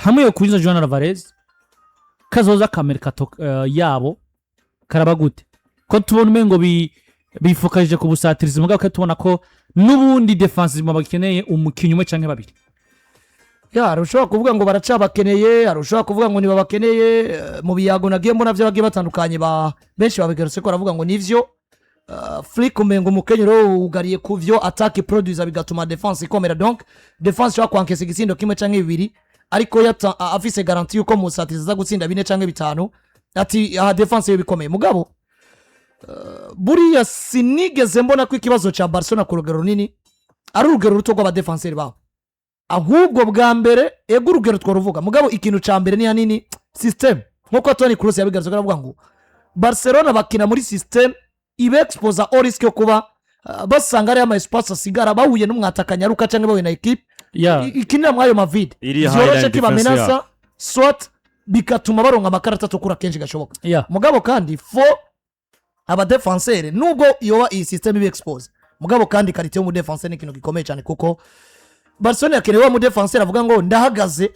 hamwe yo kuyiza Joan Alvarez kazoza ka Mercato yabo karaba gute ko tubona umengo bifukajije ku busatirizi mugabo katubona ko nubundi defensive bakeneye umukinyi umwe canke babiri arushobora kuvuga ngo baracabakeneye arushobora kuvuga ngo nibabakeneye mu biyago nagiye mbona byo bagiye batandukanye benshi babigarutse ko baravuga ngo nivyo Flik umengo umukenyero ugariye kuvyo attack producer bigatuma defense ikomera donc defense yo kwankesa igisindo kimwe canke bibiri ariko afise garantie yuko musatiriza za gutsinda 4 canke 5 ati defense yo bikomeye mugabo buriya sinigeze mbona ko ikibazo cha Barcelona ku rugero runini ari urugero ruto rw'aba defenseur babo ahubwo bwa mbere ego urugero twaruvuga mugabo ikintu ca mbere ni hanini system nkuko Toni Kroos yabigarutse aravuga ngo Barcelona bakina muri system ibe exposa au risque yo kuba basanga ari ama espace asigara bahuye n'umwatakanya ruka canke bahuye na equipe ikinira mwayo mavide zoroshe kibamenasa soit bikatuma baronka amakarata tukura kenshi gashoboka mugabo kandi aba defenseur nubwo yoba iyi system ibe expose mugabo kandi karite yo mu defenseur ni kintu gikomeye cyane kuko Barcelona yakenewe mu defenseur avuga ngo ndahagaze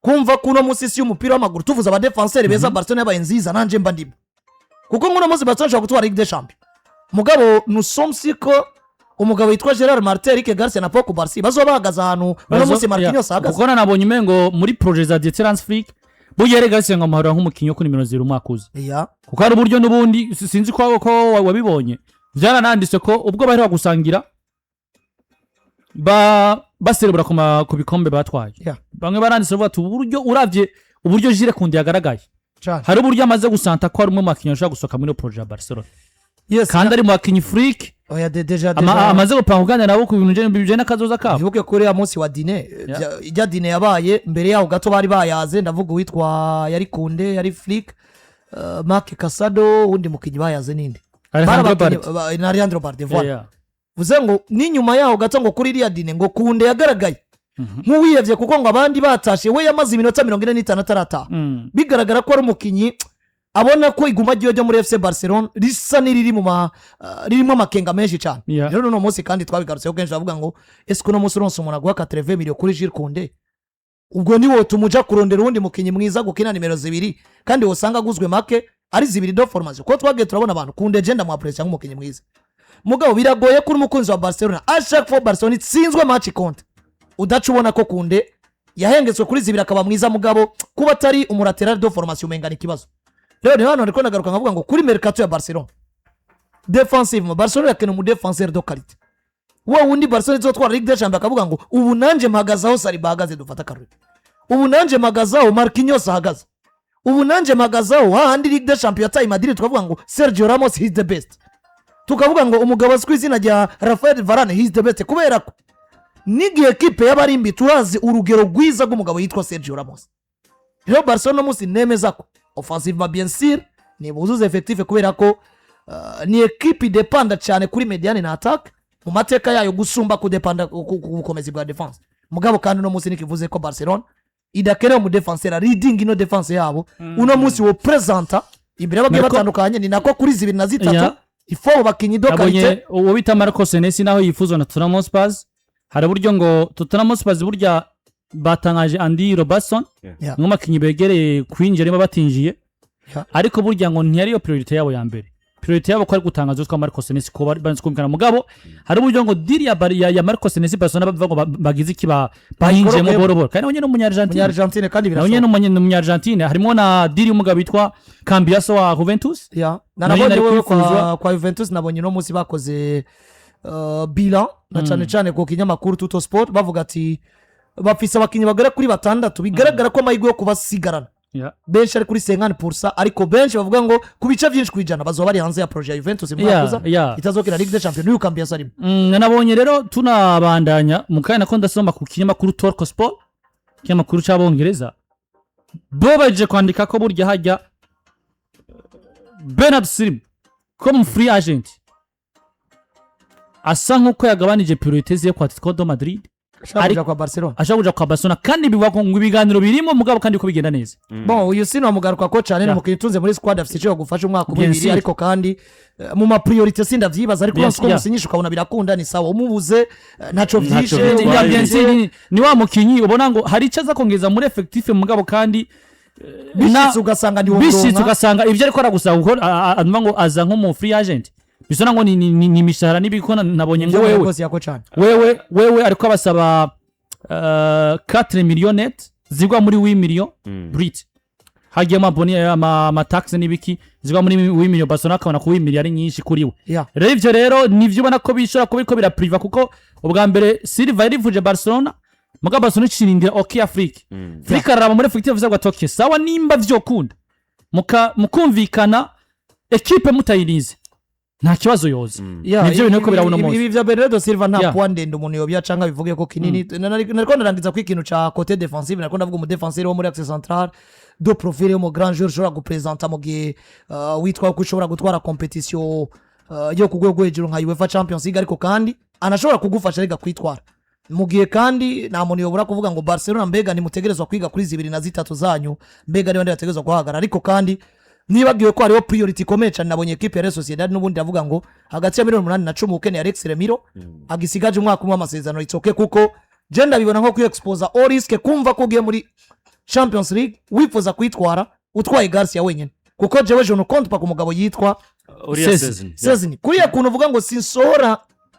kumva kuno musisi y'umupira w'amaguru tuvuza aba defenseur beza Barcelona yabaye nziza nanje mba ndimo kuko nguno muzi Barcelona shaka gutwara Ligue des Champions mugabo nous sommes sûrs ko umugabo yitwa Gerard Martin Eric Garcia na Paul Barsi bazo bahagaze ahantu no musi Marquinhos ahagaze kuko nabonye umengo muri projet za Deterrence Flik bugere Garcia ngo mahoro nk'umukinyi wo kuri nimero 0 mwakuze kuko ari uburyo n'ubundi sinzi ko wabibonye byarananditse ko ubwo bari bagusangira baserebura ku bikombe batwaye bamwe baranditse bavuga ati uburyo uravye uburyo Jire kundi yagaragaye hari uburyo amaze gusanta ko ari umwe makinyi ashaka gusoka muri projet ya Barcelona kandi ari makinyi Flik deja amaze gupanga kuganira nabo ku bintu bijye n'akazoza kabo bivuge kuri ya munsi wa dine ijya dine yabaye mbere yaho gato bari bayaze ndavuga witwa yari Kunde yari Flik Marc Casado undi mukinyi bayaze ninde Alejandro Bande voilà vuze ngo ni nyuma yaho gato ngo kuri iriya dine ngo Kunde yagaragaye nk'uwiyevye kuko ngo abandi batashe we yamaze iminota 45 atarata bigaragara ko ari umukinyi abona ko iguma giyo muri FC Barcelona risa niriri ririmo amakenga menshi cyane rero no munsi kandi twabigarutse kenshi bavuga ngo esko no munsi ronse umuntu agwa 80 million kuri Jules Kunde ubwo niwo tumuja kurondera undi mukinyi mwiza gukina nimero 2 kandi wosanga guzwe make ari 2 do formation ko twagiye turabona abantu Kunde genda mu appreciate nk'umukinyi mwiza mugabo biragoye kuri umukunzi wa Barcelona ashaka for Barcelona itsinzwe match compte udacubona ko Kunde yahengetswe kuri 2 akaba mwiza mugabo kuba atari umulateral do formation mengana ikibazo rero hano ndiko nagaruka ngavuga ngo kuri Mercato ya Barcelona defensive Barcelona yakene mu defenseur de qualité wa wundi Barcelona izotwara Ligue des Champions akavuga ngo ubu nanje mpagazaho Sari bahagaze dufata karuri ubu nanje mpagazaho Marquinhos ahagaze ubu nanje mpagazaho hahandi Ligue des Champions tayi Madrid tukavuga ngo Sergio Ramos he is the best tukavuga ngo umugabo squeeze rya Rafael Varane he is the best kubera ko nigiye equipe y'abarimbi turazi urugero rwiza rw'umugabo yitwa Sergio Ramos rero Barcelona musi nemeza ko offensivement bien sûr ni buzuze effectif kubera ko ni equipe dependa cyane kuri mediane na attack mu mateka yayo gusumba ku dependa gukomeza bwa defense mugabo kandi no musi nikivuze ko Barcelona idakeneye mu defenseur reading ino defense yabo uno musi wo presenta imbere y'abagye batandukanye ni nako kuri 2 na 3 ifo bakinyi do qualité uwo bita Marcos Senesi naho yifuzwa na Tottenham Hotspur hari buryo ngo Tottenham Hotspur burya batangaje Andy Robertson nk'umukinyi begereye kwinjira batinjiye ariko burya ngo ntiyari yo priority yabo ya mbere priority yabo ko ari gutangaza utwa Marcos Senesi ko banze kumvikana mugabo hari buryo ngo deal ya Marcos Senesi Barcelona bavuga ngo bagize iki bahinje mu boroboro kandi onye no munyargentine kandi birashoboka onye no munyargentine harimo na deal y'umugabo bitwa Cambiaso wa Juventus nabonye we kwa Juventus nabonye no musi bakoze bilan na cyane ko kinyamakuru Tuto Sport bavuga ati bafise abakinyi bagera kuri 6 bigaragara ko amahirwe yo kubasigarana benshi ari kuri 50% ariko benshi bavuga ngo kubica byinshi kwijana bazoba bari hanze ya projet ya Juventus mwakuza itazokina Ligue des Champions n'uyu Cambiaso arimo nabonye rero tunabandanya mukanya ko ndasoma ku kinyamakuru Torco Sport kinyamakuru cy'abongereza bo baje kwandika ko burya hajya Bernard Silva comme free agent asa nkuko yagabanije priorités ye kwa Atletico de Madrid ashaka kwa Barcelona ashaka kuja kwa Barcelona kandi bivuga ko ngo ibiganiro birimo mugabo kandi ko bigenda neza bon uyu sino mugaruka ko cyane n'umukinnyi tunze muri squad afite cyo gufasha umwaka umwe ariko kandi mu ma priority sinda vyibaza ariko ko musinyisha ukabona birakunda ni sawa umubuze ntaco vyishe ni wa mukinyi ubona ngo hari icaza kongeza muri effective mugabo kandi bishitse ugasanga ni wonga bishitse ugasanga ivyo ariko aragusaba uko anuma ngo aza nko mu free agent bisona ngo ni mishahara nibiko nabonye ngo wewe ariko abasaba 4 millions net zigwa muri 8 millions Brit hagiye maboni ama tax nibiki zigwa muri 8 millions Barcelona akabona ko 8 millions ari nyinshi kuri we rero ivyo rero nivyo ubona ko bishora ko biriko bira priva kuko ubwa mbere Silva yarivuje Barcelona muga Barcelona kirindira okay Afrique Flik araba muri effective vuza gatoke sawa nimba vyokunda mukumvikana equipe mutayirize nta kibazo yoza nivyo bintu ko birabona umunsi ibi vya Bernardo Silva nta point ndende umuntu yobya canga bivuge ko kinini nariko ndarangiza ku ikintu ca côté défensif nariko ndavuga mu défenseur wo muri axe central do profil yo mu grand joueur ushobora gupresenta mu gihe witwa ko ushobora gutwara competition yo ku rwego hejuru nka UEFA Champions League ariko kandi anashobora kugufasha rega kwitwara mu gihe kandi nta muntu yobura kuvuga ngo Barcelona mbega ni mutegerezwa kwiga kuri 2 na 3 zanyu mbega ari bandi bategerezwa guhagara ariko kandi nibagiwe ko hariho priority ikomeye cyane nabonye equipe ya Real Sociedad n'ubundi avuga ngo hagati ya 8 na 10 ukene Alex Remiro agisigaje umwaka umwe amasezerano itsoke kuko je ndabibona nko kwiexposa all risk kumva ko ugiye muri Champions League wifuza kwitwara utwaye Garcia wenyene kuko jewe je no compte pa ku mugabo yitwa Sosthene kuri yakuntu uvuga ngo sinsohora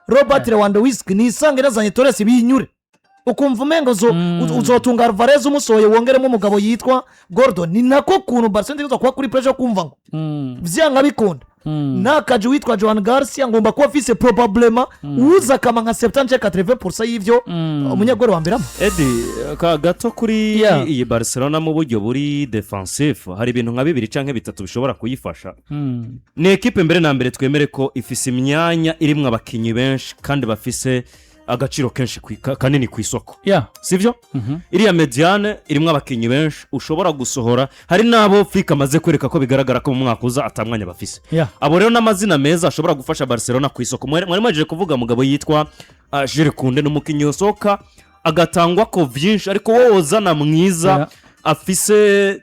Robert Lewandowski ni isange nazanye Torres binyure ukumva umengo uzotunga Alvarez umusoye wongeremo umugabo yitwa Gordon ni nako kuntu Barcelona izo kwa kuri pressure kumva ngo vyanga bikunda nakaje witwa Joan Garcia ngomba kuba afise probablement uza kama nka 70-80% y'ivyo umunyagoro wa mbere ka gato kuri iyi Barcelona mu buryo buri defensive hari ibintu nka 2 canke 3 bishobora kuyifasha ni equipe mbere na mbere twemere ko ifise imyanya irimwe abakinyi benshi kandi bafise agaciro kenshi kanini ku isoko sivyo iriya mediane irimwe abakinyi benshi ushobora gusohora hari nabo Flik amaze kwereka ko bigaragara ko mu mwaka uza atamwanya bafise abo rero n'amazina meza ashobora gufasha Barcelona ku isoko mwari maje kuvuga mugabo yitwa Agiye kunde n'umukinyi usoka agatangwa ko vyinshi ariko wozana mwiza afise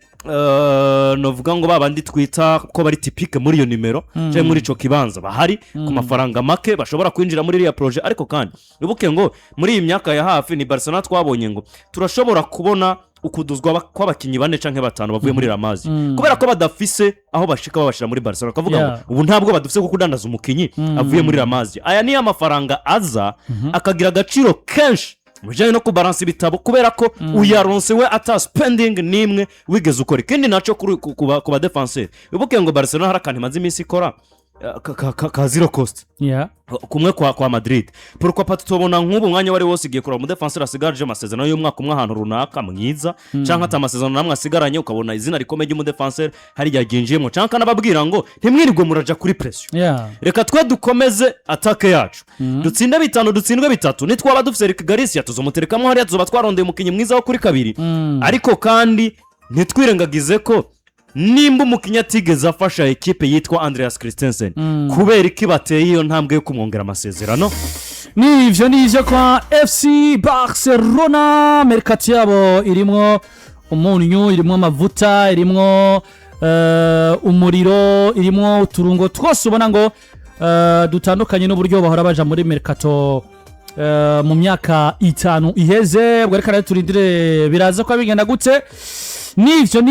novuga ngo babandi twita ko bari typique muri iyo numero je muri ico kibanza bahari ku mafaranga make bashobora kwinjira muri iriya projet ariko kandi bibuke ngo muri iyi myaka ya hafi ni Barcelona twabonye ngo turashobora kubona ukuduzwa kw'abakinyi 4 canke 5 bavuye muri Ramazi kubera ko badafise aho bashika babashira muri Barcelona kavuga ngo ubu ntabwo badufise ko kudandaza umukinyi avuye muri Ramazi aya ni amafaranga aza akagira agaciro kenshi mujanye no kubalance bitabo kubera ko uyaronse we ata spending nimwe wigeze ukora ikindi naco ku ba defenseur bibuke ngo Barcelona harakanti maze iminsi ikora ka zero cost kumwe kwa Madrid pourquoi pas tubona nk'ubu mwanya wari wose igiye kora mu defenseur asigaje amasezerano y'umwaka umwe ahantu runaka mwiza canka ata amasezerano namwe asigaranye ukabona izina rikomeye ry'umu defenseur hari yaginjiyemo canka nababwira ngo ntimwirirwe muraja kuri pression reka twe dukomeze attaque yacu dutsinde 5 dutsindwe 3 nitwaba dufise Eric Garcia tuzomuterekamo hari tuzoba twarondeye umukinyi mwiza wo kuri 2 ariko kandi nitwirengagize ko nimba umukinya atigeze afasha equipe yitwa Andreas Christensen kubera ikibateye iyo ntambwe yo kumwongera amasezerano nivyo kwa FC Barcelona Mercato yabo irimwo umunyu irimwo amavuta irimwo umuriro irimwo uturungo twose ubona ngo dutandukanye n'uburyo bahora baja muri Mercato mu myaka 5 iheze bwo reka turindire biraza ko bigenda gute nivyo